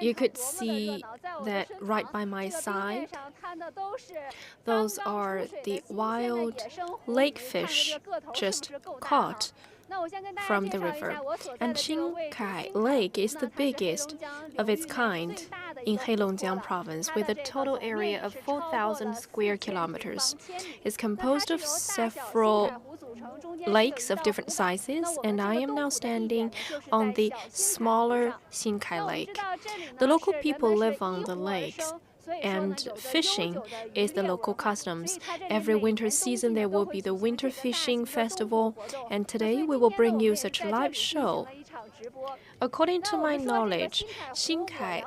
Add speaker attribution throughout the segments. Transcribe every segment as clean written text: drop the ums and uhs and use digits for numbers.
Speaker 1: You could see that right by my side. Those are the wild lake fish just caught from the river. And Xingkai Lake is the biggest of its kind in Heilongjiang province with a total area of 4,000 square kilometers. It's composed of several lakes of different sizes, and I am now standing on the smaller Xingkai Lake. The local people live on the lakes, and fishing is the local customs. Every winter season there will be the winter fishing festival, and today we will bring you such a live show. According to my knowledge, Xingkai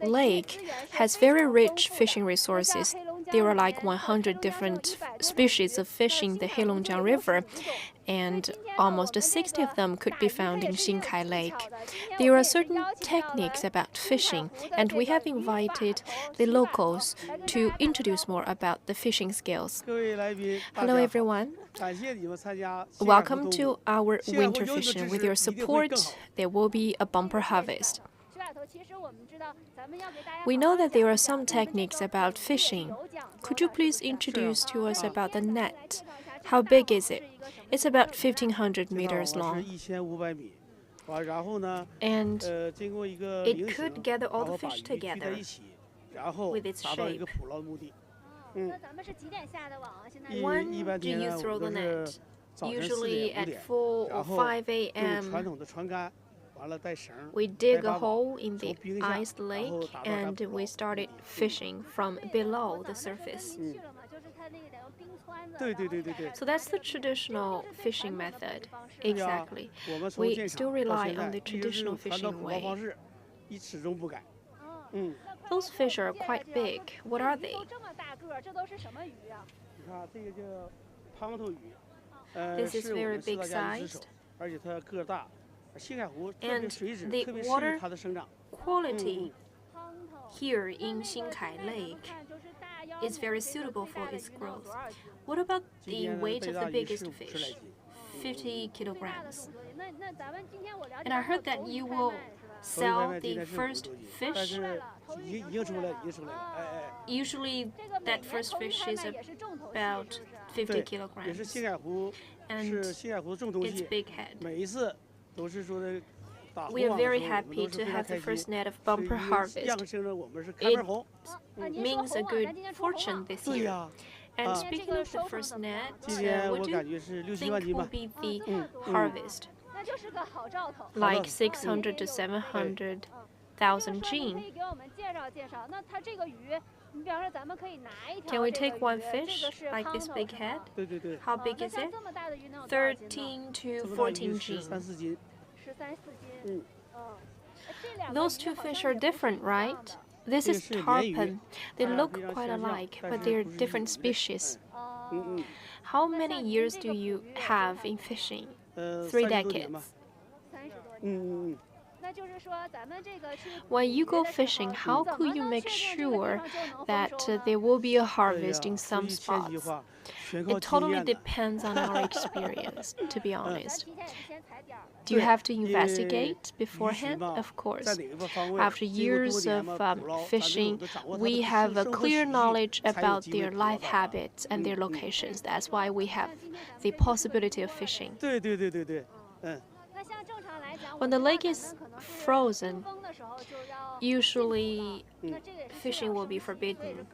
Speaker 1: Lake has very rich fishing resources. There are like 100 different species of fish in the Heilongjiang River, and almost 60 of them could be found in Xingkai Lake. There are certain techniques about fishing, and we have invited the locals to introduce more about the fishing skills. Hello, everyone. Welcome to our winter fishing. With your support, there will be a bumper harvest. We know that there are some techniques about fishing. Could you please introduce to us about the net? How big is it? It's about 1,500 meters long. And it could gather all the fish together with its shape. When do you throw the net? Usually at 4 or 5 a.m. We dig a hole in the ice lake and we started fishing from below the surface. So that's the traditional fishing method. Exactly. We still rely on the traditional fishing way. Those fish are quite big. What are they? This is very big sized. And the water quality here in Xingkai Lake is very suitable for its growth. What about the weight of the biggest fish? 50 kilograms. And I heard that you will sell the first fish. Usually that first fish is about 50 kilograms. And its big head. We are very happy to have the first net of bumper harvest. It means a good fortune this year. And speaking of the first net, what do you think will be the harvest? Like 600 to 700,000 jin. Can we take one fish, like this big head? How big is it? 13 to 14 jin. Those two fish are different, right? This is tarpon. They look quite alike, but they're different species. How many years do you have in fishing? 3 decades. When you go fishing, how could you make sure that there will be a harvest in some spots? It totally depends on our experience, to be honest. Do you have to investigate beforehand? Of course. After years of fishing, we have a clear knowledge about their life habits and their locations. That's why we have the possibility of fishing. When the lake is frozen, usually fishing will be forbidden.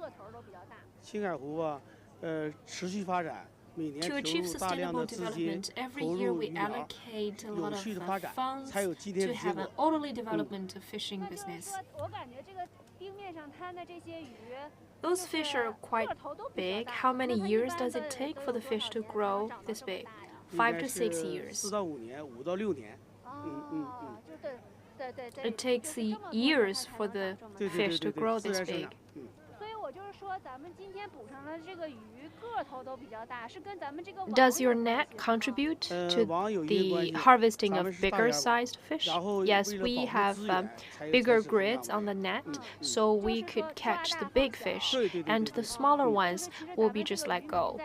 Speaker 1: To achieve sustainable development, every year we allocate a lot of funds to have an orderly development of fishing business. Those fish are quite big. How many years does it take for the fish to grow this big? 5 to 6 years. It takes years for the fish to grow this big. Does your net contribute to the harvesting of bigger sized fish? Yes, we have bigger grids on the net, so we could catch the big fish, and the smaller ones will be just let go.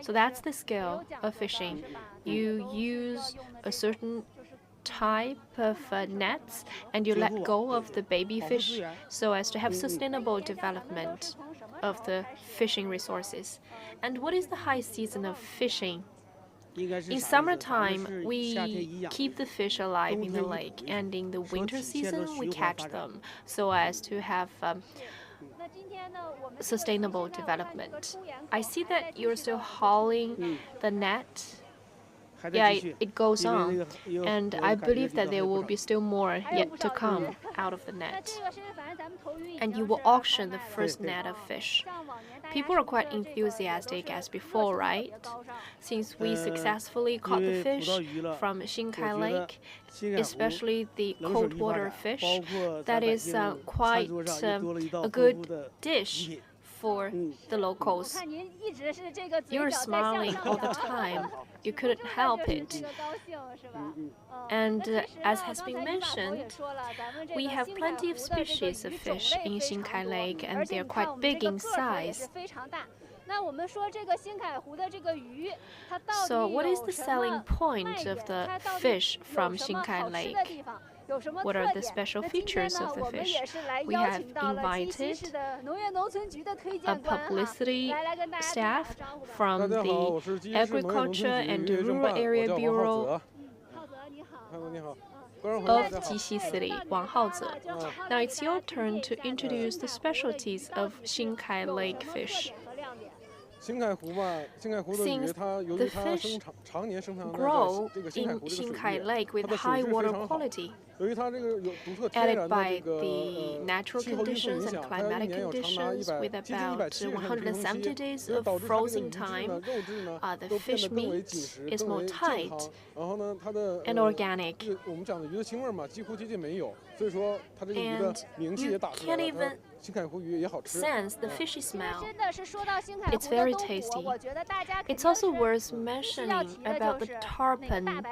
Speaker 1: So that's the skill of fishing. You use a certain type of nets and you let go of the baby fish so as to have sustainable development of the fishing resources. And what is the high season of fishing? In summertime, we keep the fish alive in the lake, and in the winter season, we catch them so as to have sustainable development. I see that you're still hauling the net. Yeah, it goes on, and I believe that there will be still more yet to come out of the net. And you will auction the first net of fish. People are quite enthusiastic as before, right? Since we successfully caught the fish from Xingkai Lake, especially the cold water fish, that is quite a good dish for the locals. You're smiling all the time. You couldn't help it. And as has been mentioned, we have plenty of species of fish in Xingkai Lake, and they're quite big in size. So what is the selling point of the fish from Xingkai Lake? What are the special features of the fish? We have invited a publicity staff from the Agriculture and Rural Area Bureau of Jixi City, Wang Haoze. Now it's your turn to introduce the specialties of Xingkai Lake fish. Since the fish grow in Xingkai Lake with high water quality, added by the natural conditions and climatic conditions with about 170 days of frozen time, the fish meat is more tight and organic. And you can't even sense the fishy smell. It's very tasty. It's also worth mentioning about the tarpon.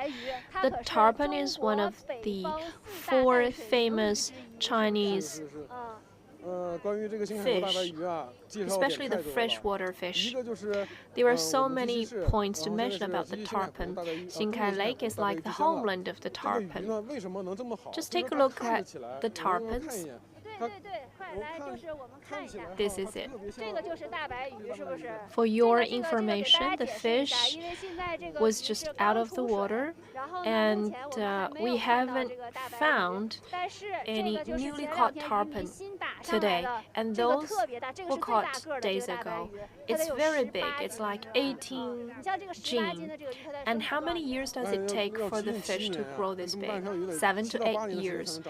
Speaker 1: The tarpon is one of the 4 famous Chinese fish, especially the freshwater fish. There are so many points to mention about the tarpon. Xingkai Lake is like the homeland of the tarpon. Just take a look at the tarpons. This is it. For your information, the fish was just out of the water, and we haven't found any newly caught tarpon today, and those were caught days ago. It's very big. It's like 18 gene. And how many years does it take for the fish to grow this big? 7 to 8 years.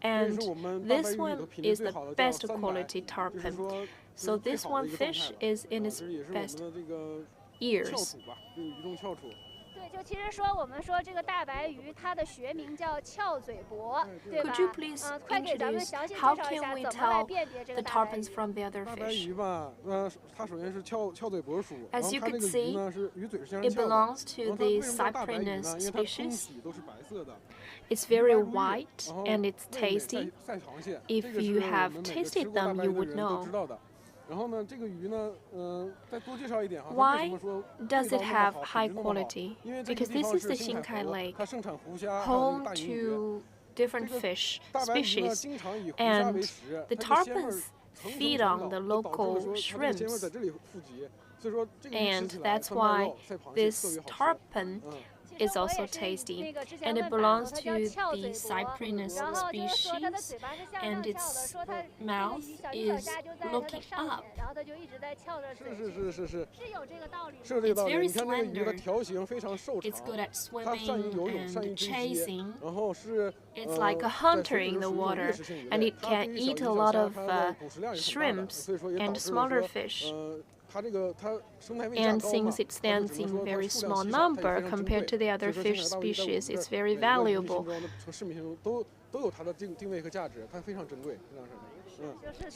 Speaker 1: And this one is the best quality tarpon. So this one fish is in its best years. Could you please introduce how can we tell the tarpons from the other fish? As you can see, it belongs to the cyprinus species. It's very white and it's tasty. If you have tasted them, you would know. Why does it have high quality? Because this is the Xingkai Lake, home to different fish species, and the tarpons feed on the local shrimps. And that's why this tarpon is also tasty, and it belongs to the cyprinus species, and its mouth is looking up. It's very slender. It's good at swimming and chasing. It's like a hunter in the water, and it can eat a lot of shrimps and smaller fish. And since it stands in very small number compared to the other fish species, it's very valuable.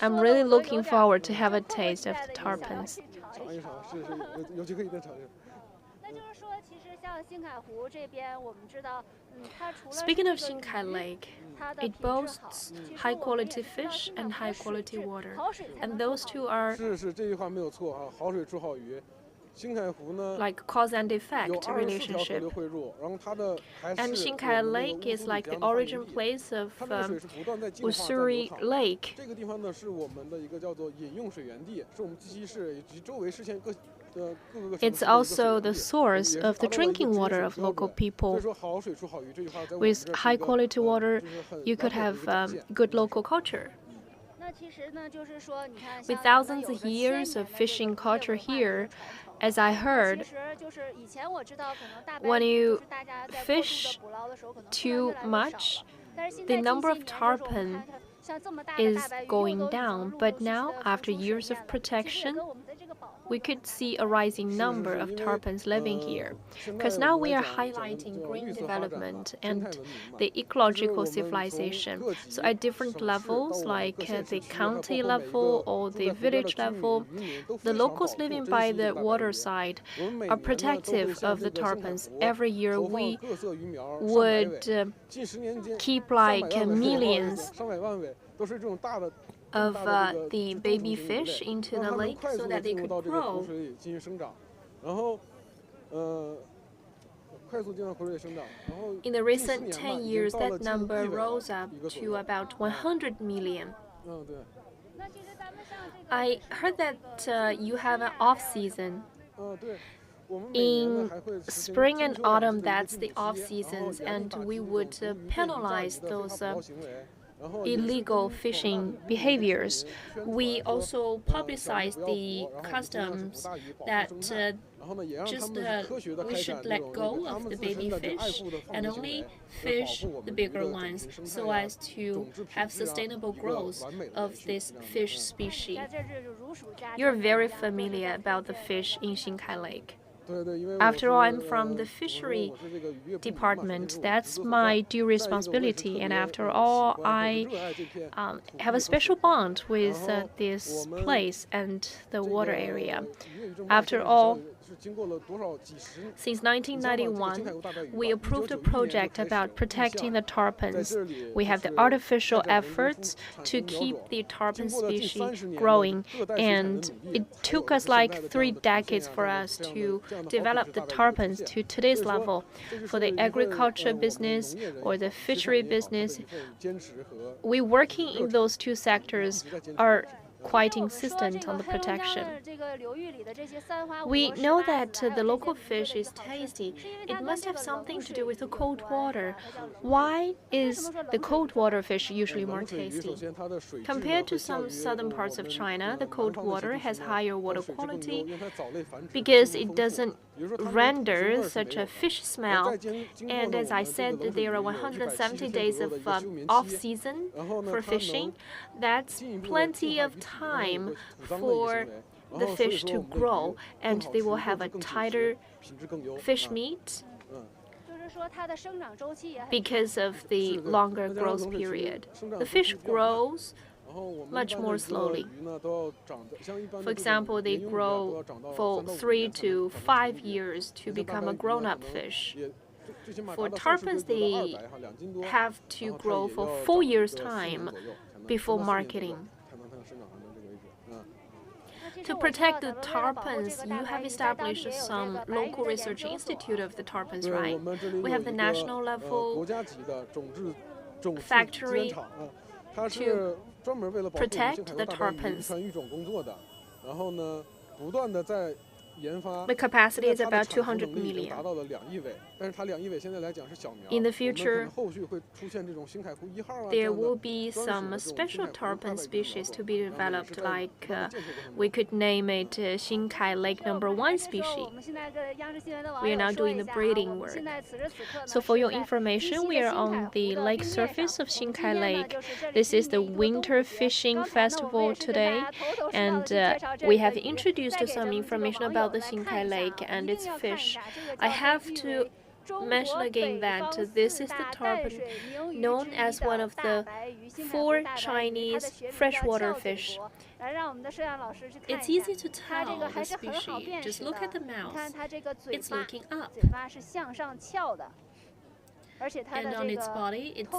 Speaker 1: I'm really looking forward to have a taste of the tarpons. Speaking of Xingkai Lake, it boasts high-quality fish and high-quality water, and those two are like cause and effect relationship. And Xingkai Lake is like the origin place of Ussuri Lake. It's also the source of the drinking water of local people. With high quality water, you could have good local culture. With thousands of years of fishing culture here, as I heard, when you fish too much, the number of tarpon is going down. But now, after years of protection, we could see a rising number of tarpons living here, because now we are highlighting green development and the ecological civilization. So at different levels, like the county level or the village level, the locals living by the waterside are protective of the tarpons. Every year we would keep like millions of the baby fish into the lake so that they could grow. In the recent 10 years, that number rose up to about 100 million. I heard that you have an off-season. In spring and autumn, that's the off-seasons, and we would penalize those illegal fishing behaviors. We also publicize the customs that we should let go of the baby fish and only fish the bigger ones so as to have sustainable growth of this fish species. You're very familiar about the fish in Xingkai Lake. After all, I'm from the fishery department. That's my due responsibility. And after all, I have a special bond with this place and the water area. After all, since 1991, we approved a project about protecting the tarpons. We have the artificial efforts to keep the tarpon species growing, and it took us like 3 decades for us to develop the tarpons to today's level. For the agriculture business or the fishery business, we working in those two sectors are quite insistent on the protection. We know that the local fish is tasty. It must have something to do with the cold water. Why is the cold water fish usually more tasty? Compared to some southern parts of China, the cold water has higher water quality because it doesn't render such a fish smell. And as I said, there are 170 days of off-season for fishing. That's plenty of time for the fish to grow, and they will have a tighter fish meat because of the longer growth period. The fish grows much more slowly. For example, they grow for 3 to 5 years to become a grown-up fish. For tarpons, they have to grow for 4 years' time before marketing. To protect the tarpons, you have established some local research institute of the tarpons, right? We have the national level factory to protect the tarpons. The capacity is about 200 million. In the future, there will be some special tarpon species to be developed, like we could name it Xingkai Lake #1 species. We are now doing the breeding work. So for your information, we are on the lake surface of Xingkai Lake. This is the winter fishing festival today, and we have introduced some information about the Xingkai Lake and its fish. I have to mention again that this is the tarpon known as one of the 4 Chinese freshwater fish. It's easy to tell the species. Just look at the mouth. It's looking up. And on its body, it's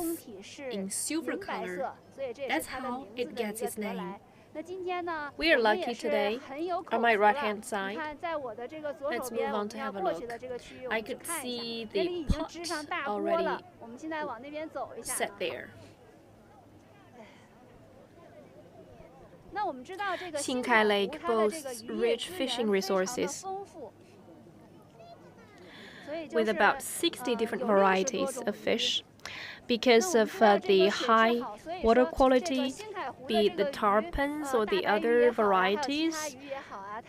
Speaker 1: in silver color. That's how it gets its name. We are lucky today. On my right-hand side, let's move on to have a look. I could see the pot already set there. Xingkai Lake boasts rich fishing resources with about 60 different varieties of fish. Because of the high water quality, be it the tarpons or the other varieties,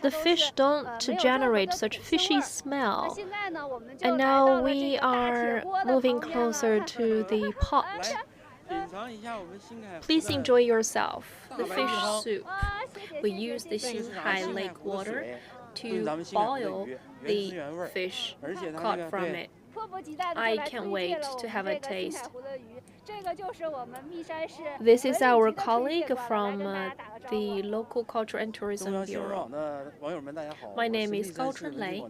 Speaker 1: the fish don't generate such fishy smell. And now we are moving closer to the pot. Please enjoy yourself. The fish soup. We use the Xingkai Lake water to boil the fish caught from it. I can't wait to have a taste. This is our colleague from the local culture and tourism bureau. My name is Lei.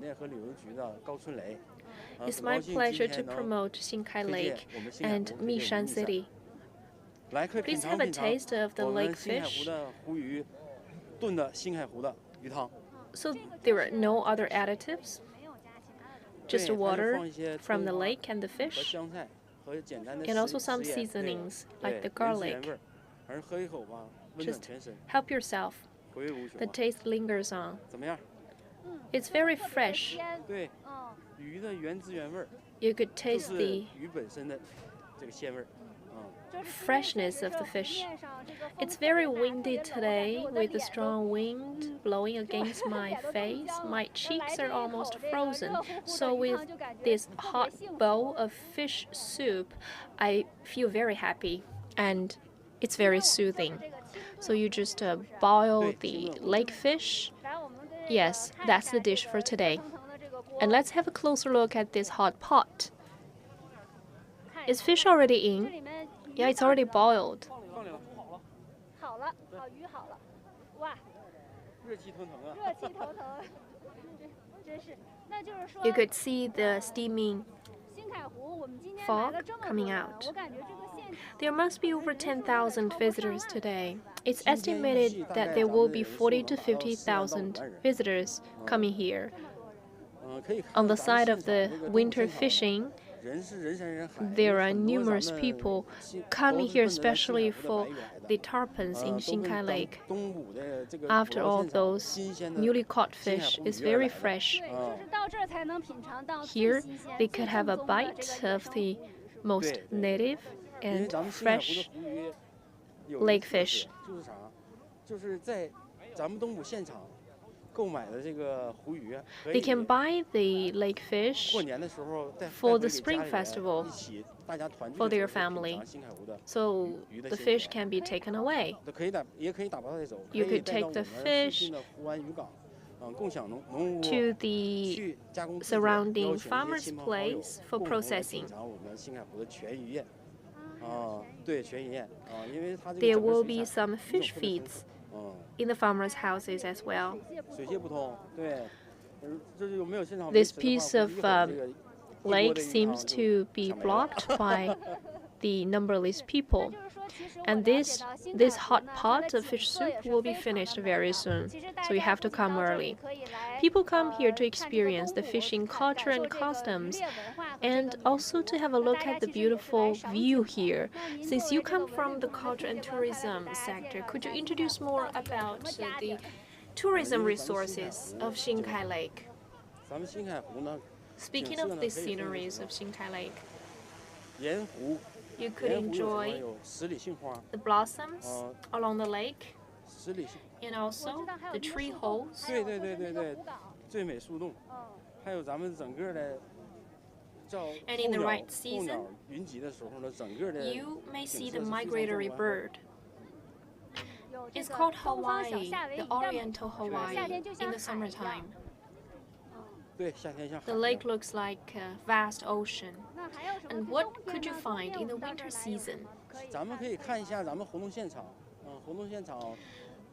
Speaker 1: It's my pleasure to promote Xingkai Lake and Mishan City. Please have a taste of the lake fish. So there are no other additives? Just water from the lake and the fish, and also some seasonings like the garlic. Just help yourself. The taste lingers on. It's very fresh. You could taste the freshness of the fish. It's very windy today with the strong wind blowing against my face. My cheeks are almost frozen. So with this hot bowl of fish soup, I feel very happy and it's very soothing. So you just boil the lake fish. Yes, that's the dish for today. And let's have a closer look at this hot pot. Is fish already in? Yeah, it's already boiled. You could see the steaming fog coming out. There must be over 10,000 visitors today. It's estimated that there will be 40 to 50,000 visitors coming here. On the side of the winter fishing, there are numerous people coming here especially for the tarpons in Xingkai Lake. After all, those newly caught fish is very fresh. Here, they could have a bite of the most native and fresh lake fish. They can buy the lake fish for the Spring Festival for their family. So the fish can be taken away. You could take the fish to the surrounding farmer's place for processing. There will be some fish feeds in the farmers' houses as well. This piece of lake seems to be blocked by the numberless people. And this hot pot of fish soup will be finished very soon, so you have to come early. People come here to experience the fishing culture and customs, and also to have a look at the beautiful view here. Since you come from the culture and tourism sector, could you introduce more about the tourism resources of Xingkai Lake? Speaking of the sceneries of Xingkai Lake, you could enjoy the blossoms along the lake and also the tree holes. And in the right season, you may see the migratory bird. It's called Hawaii, the Oriental Hawaii, in the summertime. The lake looks like a vast ocean. And what could you find in the winter season?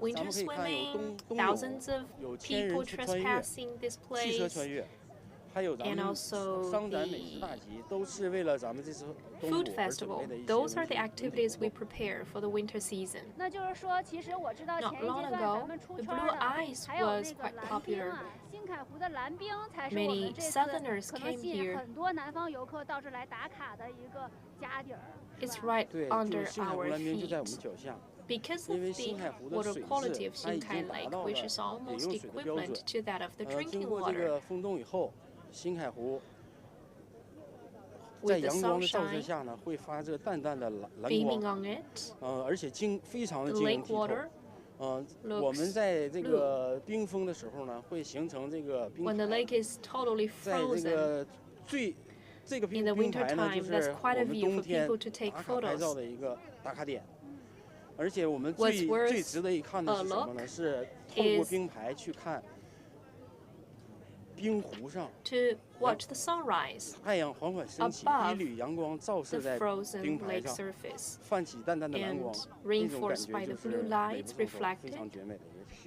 Speaker 1: Winter swimming, thousands of people trespassing this place. and also the food festival. Those are the activities we prepare for the winter season. Not long ago, the blue ice was quite popular. Many southerners came here. It's right under our feet. Because of the water quality of Xingkai Lake, which is almost equivalent to that of the drinking water, with the sunshine beaming on it, the lake water looks blue. When the lake is totally frozen, in the winter time, that's quite a view for people to take photos. What's worth a look is to watch the sunrise above the frozen lake surface, and reinforced by the blue lights reflected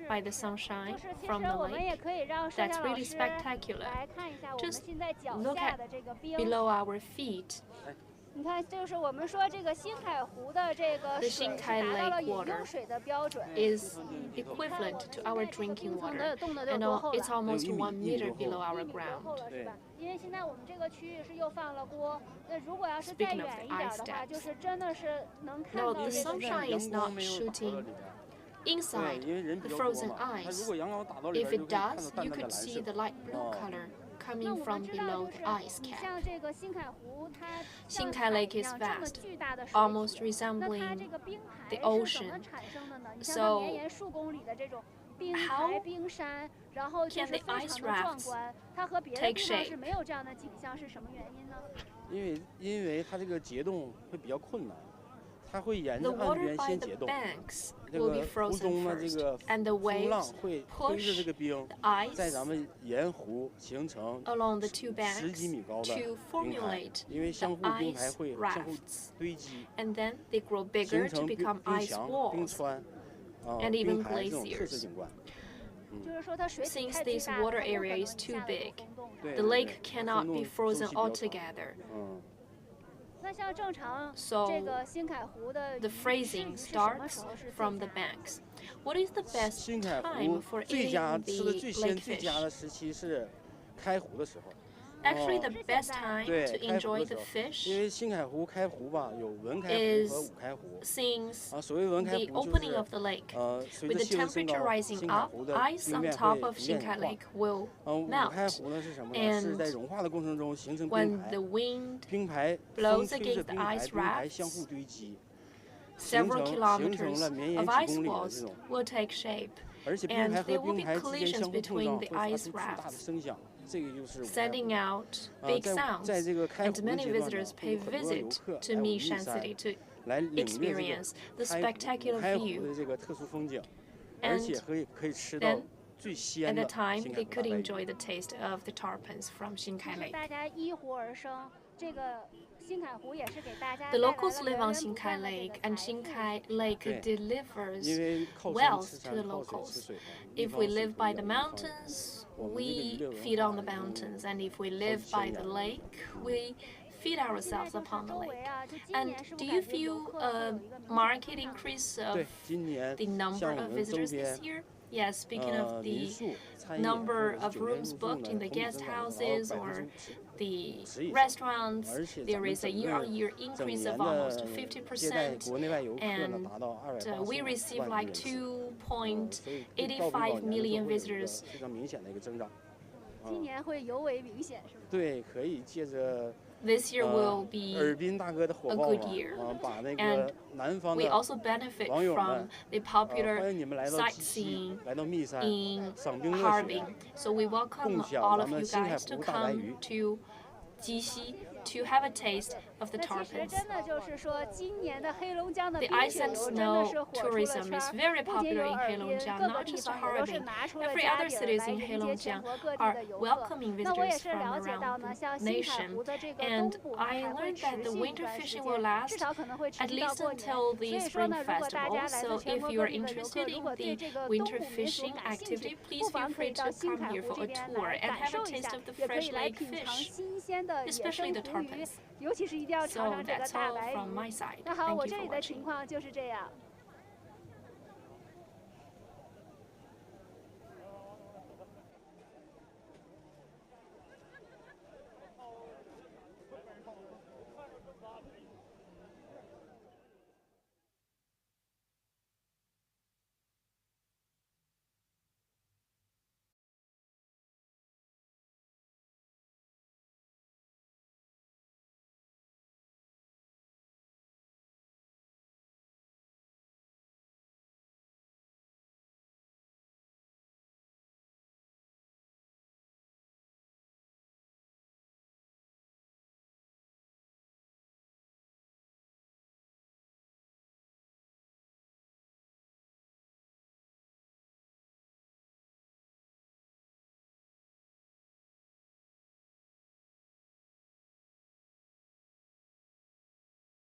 Speaker 1: by the sunshine from the lake. That's really spectacular. Just look at below our feet. The Xingkai Lake water is equivalent to our drinking water, and it's almost 1 meter below our ground. Speaking of the ice depth, no, the sunshine is not shooting inside the frozen ice. If it does, you could see the light blue color coming from below the ice cap. Xingkai Lake is vast, almost resembling the ocean. So, how can the ice rafts take shape? The water by the banks will be frozen first, and the waves push the ice along the two banks to formulate the ice rafts. And then they grow bigger to become ice walls and even glaciers. Since this water area is too big, the lake cannot be frozen altogether. So the freezing starts from the banks. What is the best time for eating the lake fish? Actually, the best time to enjoy the fish is since the opening of the lake. With the temperature rising up, ice on top of Xingkai Lake will melt. And when the wind blows against the ice rafts, several kilometers of ice walls will take shape, and there will be collisions between the ice rafts, sending out big sounds, and many visitors pay visit to Mishan City to experience the spectacular view. And then, at the time, they could enjoy the taste of the tarpons from Xingkai Lake. The locals live on Xingkai Lake, and Xingkai Lake delivers wealth to the locals. If we live by the mountains, we feed on the mountains, and if we live by the lake, we feed ourselves upon the lake. And do you feel a market increase of the number of visitors this year? Yes, speaking of the number of rooms booked in the guest houses or the restaurants, there is a year-on-year increase of almost 50%, and we receive like 2.85 million visitors. This year will be a good year, and we also benefit from the popular sightseeing in Harbin. So we welcome all of you guys to come to Jixi to have a taste of the tarpons. The ice and snow tourism is very popular in Heilongjiang, not just Harbin. Every other cities in Heilongjiang are welcoming visitors from around the nation. And I learned that the winter fishing will last at least until the spring festival. So if you are interested in the winter fishing activity, please feel free to come here for a tour and have a taste of the fresh lake fish, especially the tarpons. So that's all from my side. Thank you for watching.